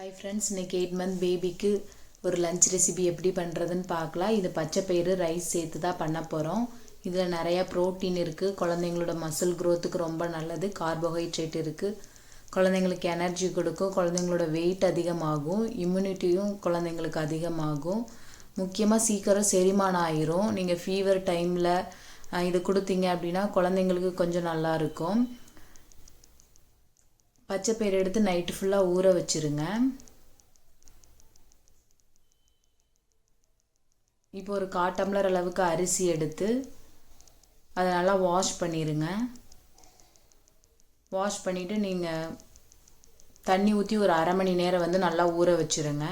Hi friends, இன்றைக்கி 8 month பேபிக்கு ஒரு லஞ்ச் ரெசிபி எப்படி பண்ணுறதுன்னு பார்க்கலாம். இது பச்சை பயிறு ரைஸ் சேர்த்து தான் பண்ண போகிறோம். இதில் நிறையா ப்ரோட்டீன் இருக்குது, குழந்தைங்களோட மசில் க்ரோத்துக்கு ரொம்ப நல்லது. கார்போஹைட்ரேட் இருக்குது, குழந்தைங்களுக்கு எனர்ஜி கொடுக்கும், குழந்தைங்களோட வெயிட் அதிகமாகும், இம்யூனிட்டியும் குழந்தைங்களுக்கு அதிகமாகும். முக்கியமாக சீக்கிரம் செரிமானம் ஆயிரும். நீங்கள் ஃபீவர் டைமில் இது கொடுத்தீங்க அப்படின்னா குழந்தைங்களுக்கு கொஞ்சம் நல்லாயிருக்கும். பச்சை பயிறு எடுத்து நைட்டு ஃபுல்லாக ஊற வச்சுருங்க. இப்போ ஒரு 1/4 டம்ளர் அளவுக்கு அரிசி எடுத்து அதை நல்லா வாஷ் பண்ணிடுங்க. வாஷ் பண்ணிவிட்டு நீங்கள் தண்ணி ஊற்றி ஒரு அரை மணி நேரம் நல்லா ஊற வச்சுருங்க.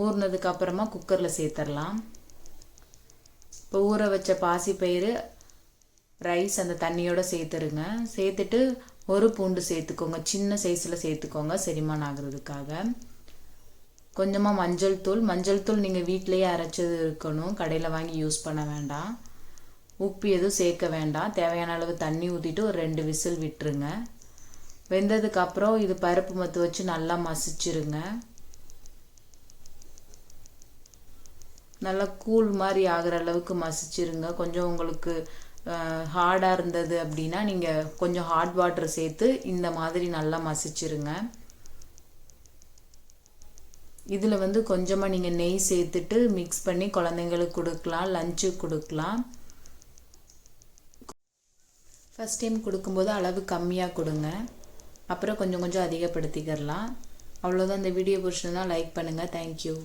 ஊறினதுக்கப்புறமா குக்கரில் சேர்த்துடலாம். இப்போ ஊற வச்ச பாசிப்பயிறு ரைஸ் அந்த தண்ணியோடு சேர்த்துருங்க. சேர்த்துட்டு ஒரு பூண்டு சேர்த்துக்கோங்க, சின்ன சைஸில் சேர்த்துக்கோங்க செரிமானம் ஆகிறதுக்காக. கொஞ்சமாக மஞ்சள் தூள் நீங்கள் வீட்டிலையே அரைச்சது இருக்கணும், கடையில் வாங்கி யூஸ் பண்ண வேண்டாம். உப்பு எதுவும் சேர்க்க வேண்டாம். தேவையான அளவு தண்ணி ஊற்றிட்டு ஒரு 2 விசில் விட்டுருங்க. வெந்ததுக்கப்புறம் இது பருப்பு மத்து வச்சு நல்லா மசிச்சிருங்க. நல்லா கூழ் மாதிரி ஆகிற அளவுக்கு மசிச்சிருங்க. கொஞ்சம் உங்களுக்கு ஹார்டாக இருந்தது அப்படின்னா நீங்கள் கொஞ்சம் ஹாட் வாட்டர் சேர்த்து இந்த மாதிரி நல்லா மசிச்சிருங்க. இதில் கொஞ்சமாக நீங்கள் நெய் சேர்த்துட்டு மிக்ஸ் பண்ணி குழந்தைங்களுக்கு கொடுக்கலாம், லஞ்சுக்கு கொடுக்கலாம். ஃபஸ்ட் டைம் கொடுக்கும்போது அளவு கம்மியாக கொடுங்க, அப்புறம் கொஞ்சம் அதிகப்படுத்திக்கிறலாம். அவ்வளோதான். இந்த வீடியோ பிடிச்சிருந்தா லைக் பண்ணுங்கள். தேங்க்யூ.